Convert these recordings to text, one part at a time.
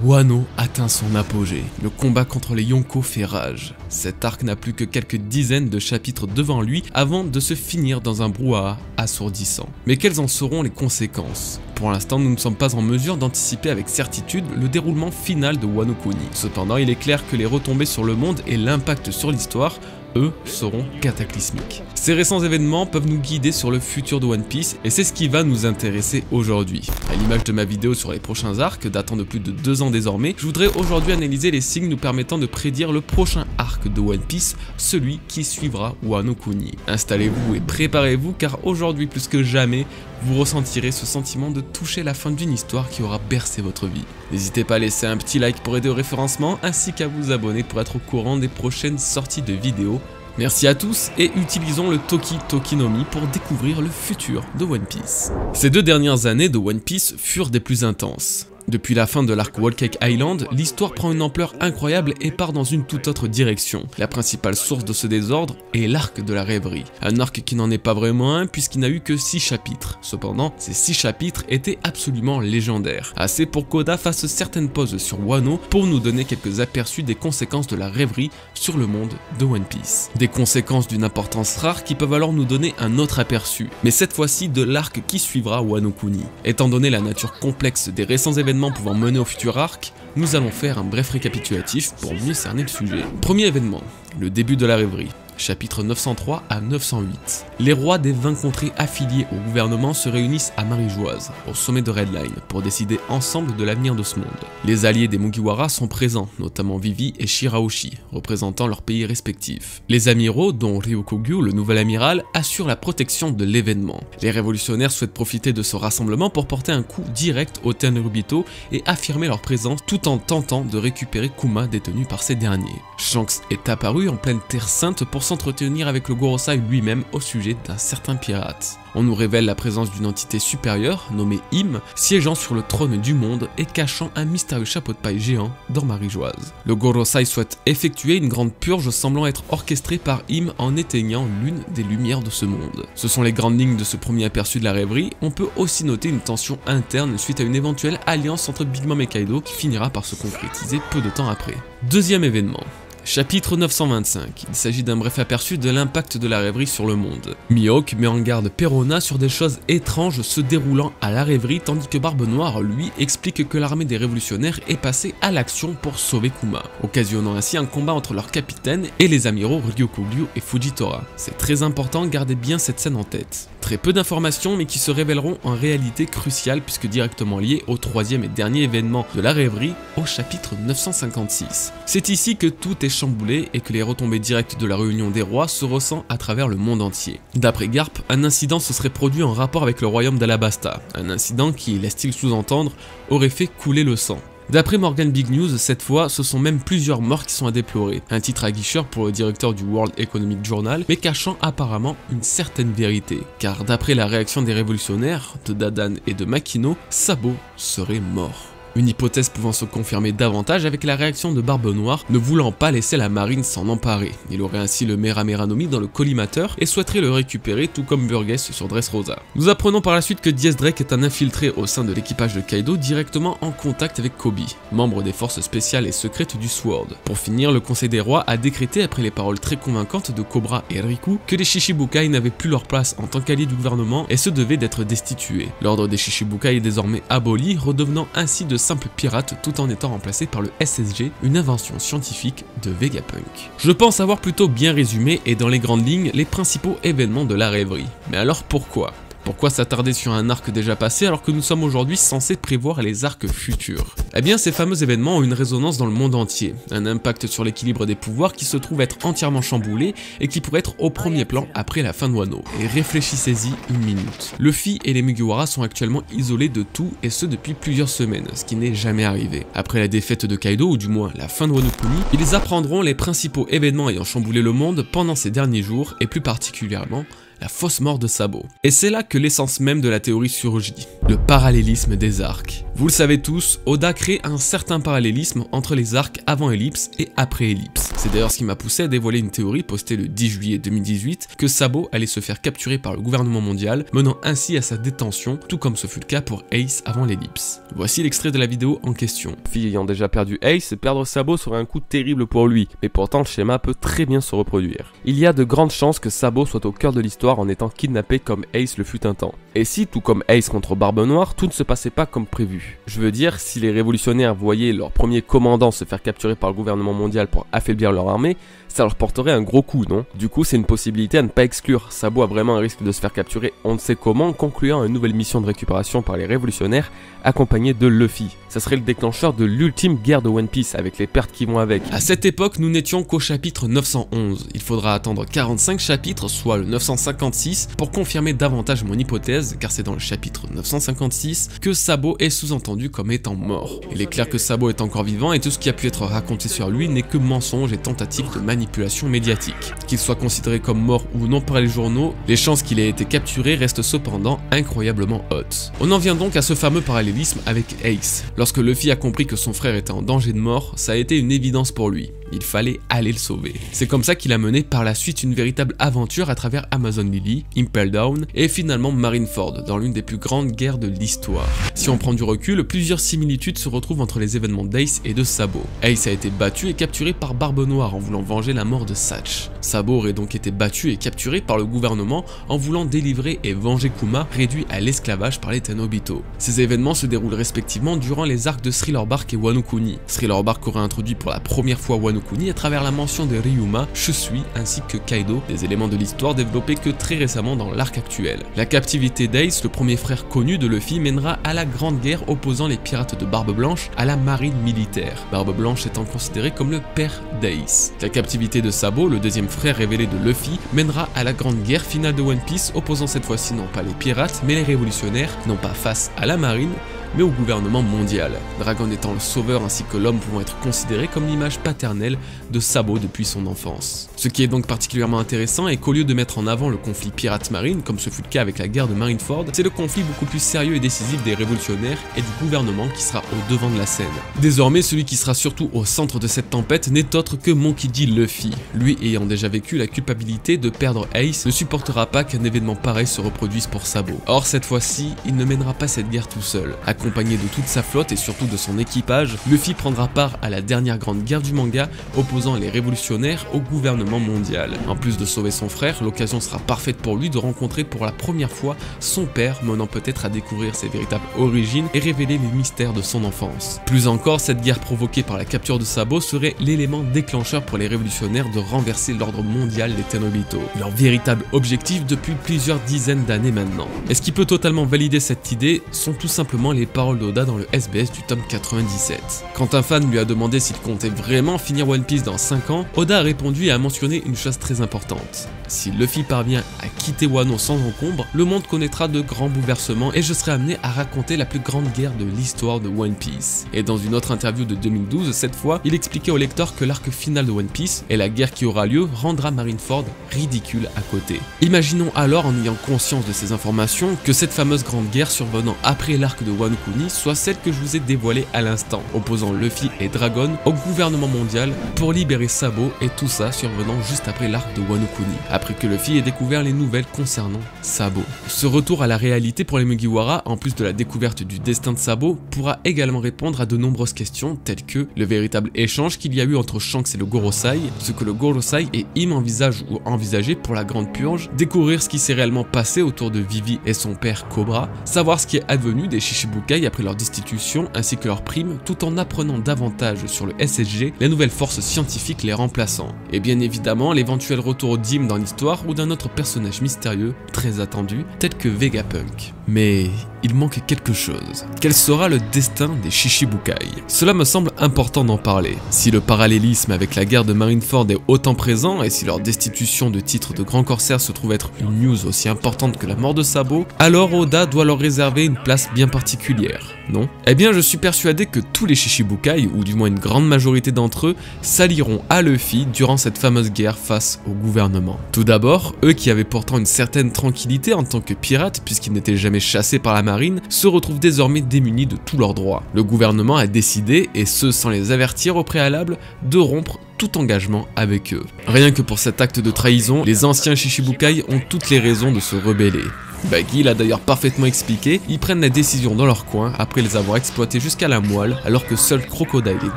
Wano atteint son apogée, le combat contre les Yonko fait rage. Cet arc n'a plus que quelques dizaines de chapitres devant lui avant de se finir dans un brouhaha assourdissant. Mais quelles en seront les conséquences? Pour l'instant, nous ne sommes pas en mesure d'anticiper avec certitude le déroulement final de Wano Kuni. Cependant, il est clair que les retombées sur le monde et l'impact sur l'histoire, eux, seront cataclysmiques. Ces récents événements peuvent nous guider sur le futur de One Piece et c'est ce qui va nous intéresser aujourd'hui. À l'image de ma vidéo sur les prochains arcs, datant de plus de 2 ans désormais, je voudrais aujourd'hui analyser les signes nous permettant de prédire le prochain arc de One Piece, celui qui suivra Wano Kuni. Installez-vous et préparez-vous car aujourd'hui plus que jamais, vous ressentirez ce sentiment de toucher la fin d'une histoire qui aura bercé votre vie. N'hésitez pas à laisser un petit like pour aider au référencement ainsi qu'à vous abonner pour être au courant des prochaines sorties de vidéos. Merci à tous et utilisons le Toki Tokinomi pour découvrir le futur de One Piece. Ces 2 dernières années de One Piece furent des plus intenses. Depuis la fin de l'arc Whole Cake Island, l'histoire prend une ampleur incroyable et part dans une toute autre direction. La principale source de ce désordre est l'arc de la rêverie. Un arc qui n'en est pas vraiment un puisqu'il n'a eu que 6 chapitres. Cependant, ces 6 chapitres étaient absolument légendaires. Assez pour qu'Oda fasse certaines pauses sur Wano pour nous donner quelques aperçus des conséquences de la rêverie sur le monde de One Piece. Des conséquences d'une importance rare qui peuvent alors nous donner un autre aperçu, mais cette fois-ci de l'arc qui suivra Wano Kuni. Étant donné la nature complexe des récents événements pouvant mener au futur arc, nous allons faire un bref récapitulatif pour mieux cerner le sujet. Premier événement, le début de la rêverie. Chapitre 903 à 908. Les rois des 20 contrées affiliées au gouvernement se réunissent à Marijoise, au sommet de Red Line, pour décider ensemble de l'avenir de ce monde. Les alliés des Mugiwara sont présents, notamment Vivi et Shirahoshi, représentant leurs pays respectifs. Les amiraux, dont Ryukogyu, le nouvel amiral, assurent la protection de l'événement. Les révolutionnaires souhaitent profiter de ce rassemblement pour porter un coup direct au Tenryubito et affirmer leur présence tout en tentant de récupérer Kuma détenu par ces derniers. Shanks est apparu en pleine Terre Sainte pour s'entretenir avec le Gorosei lui-même au sujet d'un certain pirate. On nous révèle la présence d'une entité supérieure, nommée Im, siégeant sur le trône du monde et cachant un mystérieux chapeau de paille géant dans Marijoise. Le Gorosei souhaite effectuer une grande purge semblant être orchestrée par Im en éteignant l'une des lumières de ce monde. Ce sont les grandes lignes de ce premier aperçu de la rêverie. On peut aussi noter une tension interne suite à une éventuelle alliance entre Big Mom et Kaido qui finira par se concrétiser peu de temps après. Deuxième événement. Chapitre 925, il s'agit d'un bref aperçu de l'impact de la rêverie sur le monde. Mihawk met en garde Perona sur des choses étranges se déroulant à la rêverie tandis que Barbe Noire, lui, explique que l'armée des révolutionnaires est passée à l'action pour sauver Kuma, occasionnant ainsi un combat entre leurs capitaines et les amiraux Ryukogyu et Fujitora. C'est très important, gardez bien cette scène en tête. Très peu d'informations mais qui se révéleront en réalité cruciales puisque directement liées au 3e et dernier événement de la rêverie, au chapitre 956. C'est ici que tout est chamboulé et que les retombées directes de la réunion des rois se ressentent à travers le monde entier. D'après Garp, un incident se serait produit en rapport avec le royaume d'Alabasta, un incident qui, laisse-t-il sous-entendre, aurait fait couler le sang. D'après Morgan Big News, cette fois, ce sont même plusieurs morts qui sont à déplorer, un titre aguicheur pour le directeur du World Economic Journal, mais cachant apparemment une certaine vérité, car d'après la réaction des révolutionnaires, de Dadan et de Makino, Sabo serait mort. Une hypothèse pouvant se confirmer davantage avec la réaction de Barbe Noire ne voulant pas laisser la marine s'en emparer. Il aurait ainsi le Mera Nomi dans le collimateur et souhaiterait le récupérer tout comme Burgess sur Dressrosa. Nous apprenons par la suite que Diez Drake est un infiltré au sein de l'équipage de Kaido directement en contact avec Kobe, membre des forces spéciales et secrètes du Sword. Pour finir, le Conseil des Rois a décrété après les paroles très convaincantes de Cobra et Riku que les Shichibukai n'avaient plus leur place en tant qu'alliés du gouvernement et se devaient d'être destitués. L'ordre des Shichibukai est désormais aboli, redevenant ainsi de simples pirates tout en étant remplacés par le SSG, une invention scientifique de Vegapunk. Je pense avoir plutôt bien résumé et dans les grandes lignes les principaux événements de la rêverie. Mais alors pourquoi ? Pourquoi s'attarder sur un arc déjà passé alors que nous sommes aujourd'hui censés prévoir les arcs futurs? Eh bien, ces fameux événements ont une résonance dans le monde entier, un impact sur l'équilibre des pouvoirs qui se trouve être entièrement chamboulé et qui pourrait être au premier plan après la fin de Wano. Et réfléchissez-y une minute. Luffy et les Mugiwara sont actuellement isolés de tout et ce depuis plusieurs semaines, ce qui n'est jamais arrivé. Après la défaite de Kaido, ou du moins la fin de Wano Kuni, ils apprendront les principaux événements ayant chamboulé le monde pendant ces derniers jours et plus particulièrement la fausse mort de Sabo. Et c'est là que l'essence même de la théorie surgit, le parallélisme des arcs. Vous le savez tous, Oda crée un certain parallélisme entre les arcs avant Ellipse et après Ellipse. C'est d'ailleurs ce qui m'a poussé à dévoiler une théorie postée le 10 juillet 2018 que Sabo allait se faire capturer par le gouvernement mondial, menant ainsi à sa détention, tout comme ce fut le cas pour Ace avant l'Ellipse. Voici l'extrait de la vidéo en question. Fille ayant déjà perdu Ace, perdre Sabo serait un coup terrible pour lui, mais pourtant le schéma peut très bien se reproduire. Il y a de grandes chances que Sabo soit au cœur de l'histoire en étant kidnappé comme Ace le fut un temps. Et si, tout comme Ace contre Barbe Noire, tout ne se passait pas comme prévu. Je veux dire, si les révolutionnaires voyaient leur premier commandant se faire capturer par le gouvernement mondial pour affaiblir leur armée, ça leur porterait un gros coup, non? Du coup, c'est une possibilité à ne pas exclure. Sabo a vraiment un risque de se faire capturer on ne sait comment, concluant une nouvelle mission de récupération par les révolutionnaires, accompagné de Luffy. Ça serait le déclencheur de l'ultime guerre de One Piece, avec les pertes qui vont avec. À cette époque, nous n'étions qu'au chapitre 911. Il faudra attendre 45 chapitres, soit le 956, pour confirmer davantage mon hypothèse, car c'est dans le chapitre 956 que Sabo est sous-entendu comme étant mort. Il est clair que Sabo est encore vivant et tout ce qui a pu être raconté sur lui n'est que mensonge et tentative de manipulation médiatique. Qu'il soit considéré comme mort ou non par les journaux, les chances qu'il ait été capturé restent cependant incroyablement hautes. On en vient donc à ce fameux parallélisme avec Ace. Lorsque Luffy a compris que son frère était en danger de mort, ça a été une évidence pour lui. Il fallait aller le sauver. C'est comme ça qu'il a mené par la suite une véritable aventure à travers Amazon Lily, Impel Down et finalement Marineford dans l'une des plus grandes guerres de l'histoire. Si on prend du recul, plusieurs similitudes se retrouvent entre les événements d'Ace et de Sabo. Ace a été battu et capturé par Barbe Noire en voulant venger la mort de Satch. Sabo aurait donc été battu et capturé par le gouvernement en voulant délivrer et venger Kuma, réduit à l'esclavage par les Tenobito. Ces événements se déroulent respectivement durant les arcs de Thriller Bark et Wano Kuni. Thriller Bark aurait introduit pour la première fois Wano Kuni à travers la mention de Ryuma, Shusui ainsi que Kaido, des éléments de l'histoire développés que très récemment dans l'arc actuel. La captivité d'Ace, le premier frère connu de Luffy, mènera à la grande guerre opposant les pirates de Barbe Blanche à la marine militaire, Barbe Blanche étant considéré comme le père d'Ace. La captivité de Sabo, le deuxième frère révélé de Luffy, mènera à la grande guerre finale de One Piece opposant cette fois-ci non pas les pirates mais les révolutionnaires, non pas face à la marine, mais au gouvernement mondial, Dragon étant le sauveur ainsi que l'homme pouvant être considéré comme l'image paternelle de Sabo depuis son enfance. Ce qui est donc particulièrement intéressant est qu'au lieu de mettre en avant le conflit pirate-marine, comme ce fut le cas avec la guerre de Marineford, c'est le conflit beaucoup plus sérieux et décisif des révolutionnaires et du gouvernement qui sera au devant de la scène. Désormais, celui qui sera surtout au centre de cette tempête n'est autre que Monkey D. Luffy. Lui, ayant déjà vécu la culpabilité de perdre Ace, ne supportera pas qu'un événement pareil se reproduise pour Sabo. Or, cette fois-ci, il ne mènera pas cette guerre tout seul. Accompagné de toute sa flotte et surtout de son équipage, Luffy prendra part à la dernière grande guerre du manga opposant les révolutionnaires au gouvernement mondial. En plus de sauver son frère, l'occasion sera parfaite pour lui de rencontrer pour la première fois son père, menant peut-être à découvrir ses véritables origines et révéler les mystères de son enfance. Plus encore, cette guerre provoquée par la capture de Sabo serait l'élément déclencheur pour les révolutionnaires de renverser l'ordre mondial des Tenobito, leur véritable objectif depuis plusieurs dizaines d'années maintenant. Et ce qui peut totalement valider cette idée sont tout simplement les paroles d'Oda dans le SBS du tome 97. Quand un fan lui a demandé s'il comptait vraiment finir One Piece dans 5 ans, Oda a répondu et a mentionné une chose très importante. Si Luffy parvient à quitter Wano sans encombre, le monde connaîtra de grands bouleversements et je serai amené à raconter la plus grande guerre de l'histoire de One Piece. Et dans une autre interview de 2012, cette fois, il expliquait au lecteur que l'arc final de One Piece et la guerre qui aura lieu rendra Marineford ridicule à côté. Imaginons alors, en ayant conscience de ces informations, que cette fameuse grande guerre survenant après l'arc de Wano Kuni soit celle que je vous ai dévoilée à l'instant, opposant Luffy et Dragon au gouvernement mondial pour libérer Sabo, et tout ça survenant juste après l'arc de Wano Kuni, après que Luffy ait découvert les nouvelles concernant Sabo. Ce retour à la réalité pour les Mugiwara, en plus de la découverte du destin de Sabo, pourra également répondre à de nombreuses questions telles que le véritable échange qu'il y a eu entre Shanks et le Gorosei, ce que le Gorosei et Im envisagent ou envisageaient pour la Grande Purge, découvrir ce qui s'est réellement passé autour de Vivi et son père Cobra, savoir ce qui est advenu des Shichibukai après leur destitution ainsi que leur prime, tout en apprenant davantage sur le SSG, les nouvelles forces scientifiques les remplaçant. Et bien évidemment l'éventuel retour d'Im dans l'histoire ou d'un autre personnage mystérieux, très attendu, tel que Vegapunk. Mais il manque quelque chose. Quel sera le destin des Shichibukai? Cela me semble important d'en parler. Si le parallélisme avec la guerre de Marineford est autant présent et si leur destitution de titre de grand corsaire se trouve être une news aussi importante que la mort de Sabo, alors Oda doit leur réserver une place bien particulière particulière, non? Eh bien je suis persuadé que tous les Shichibukai, ou du moins une grande majorité d'entre eux, s'allieront à Luffy durant cette fameuse guerre face au gouvernement. Tout d'abord, eux qui avaient pourtant une certaine tranquillité en tant que pirates puisqu'ils n'étaient jamais chassés par la marine, se retrouvent désormais démunis de tous leurs droits. Le gouvernement a décidé, et ce sans les avertir au préalable, de rompre tout engagement avec eux. Rien que pour cet acte de trahison, les anciens Shichibukai ont toutes les raisons de se rebeller. Baggy l'a d'ailleurs parfaitement expliqué, ils prennent la décision dans leur coin après les avoir exploités jusqu'à la moelle alors que seuls Crocodile et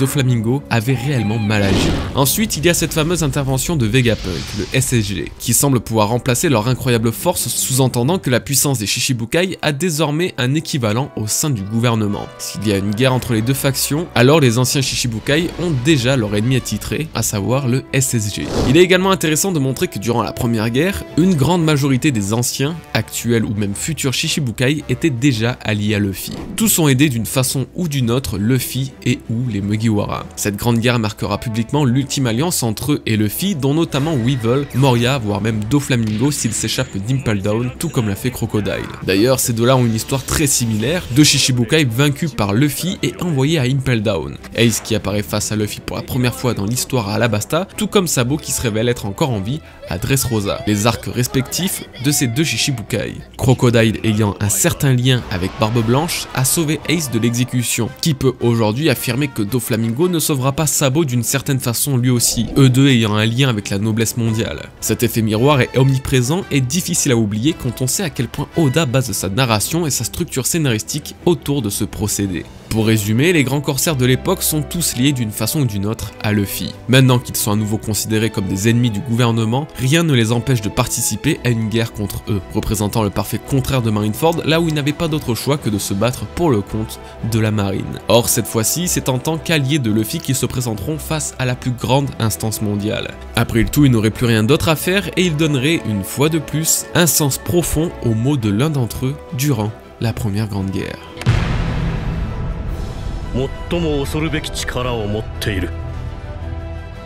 Doflamingo avaient réellement mal agi. Ensuite, il y a cette fameuse intervention de Vegapunk, le SSG, qui semble pouvoir remplacer leur incroyable force, sous-entendant que la puissance des Shichibukai a désormais un équivalent au sein du gouvernement. S'il y a une guerre entre les deux factions, alors les anciens Shichibukai ont déjà leur ennemi attitré, à savoir le SSG. Il est également intéressant de montrer que durant la première guerre, une grande majorité des anciens, actuels ou même futurs Shichibukai étaient déjà alliés à Luffy. Tous ont aidé d'une façon ou d'une autre Luffy et ou les Mugiwara. Cette grande guerre marquera publiquement l'ultime alliance entre eux et Luffy, dont notamment Weevil, Moria, voire même Doflamingo s'il s'échappe d'Impel Down, tout comme l'a fait Crocodile. D'ailleurs, ces deux-là ont une histoire très similaire, deux Shichibukai vaincus par Luffy et envoyés à Impel Down. Ace qui apparaît face à Luffy pour la première fois dans l'histoire à Alabasta, tout comme Sabo qui se révèle être encore en vie à Dressrosa. Les arcs respectifs de ces deux Shichibukai. Crocodile ayant un certain lien avec Barbe Blanche a sauvé Ace de l'exécution, qui peut aujourd'hui affirmer que Doflamingo ne sauvera pas Sabo d'une certaine façon lui aussi, eux deux ayant un lien avec la noblesse mondiale. Cet effet miroir est omniprésent et difficile à oublier quand on sait à quel point Oda base sa narration et sa structure scénaristique autour de ce procédé. Pour résumer, les grands corsaires de l'époque sont tous liés d'une façon ou d'une autre à Luffy. Maintenant qu'ils sont à nouveau considérés comme des ennemis du gouvernement, rien ne les empêche de participer à une guerre contre eux, représentant le parfait contraire de Marineford, là où ils n'avaient pas d'autre choix que de se battre pour le compte de la marine. Or cette fois-ci, c'est en tant qu'alliés de Luffy qu'ils se présenteront face à la plus grande instance mondiale. Après le tout, ils n'auraient plus rien d'autre à faire et ils donneraient, une fois de plus, un sens profond aux mots de l'un d'entre eux durant la première grande guerre.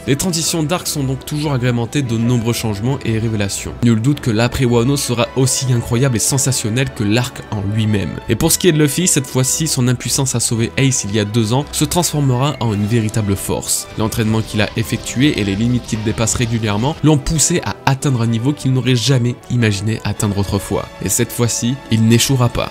Les transitions d'arc sont donc toujours agrémentées de nombreux changements et révélations. Nul doute que l'après Wano sera aussi incroyable et sensationnel que l'arc en lui-même. Et pour ce qui est de Luffy, cette fois-ci, son impuissance à sauver Ace il y a 2 ans se transformera en une véritable force. L'entraînement qu'il a effectué et les limites qu'il dépasse régulièrement l'ont poussé à atteindre un niveau qu'il n'aurait jamais imaginé atteindre autrefois. Et cette fois-ci, il n'échouera pas.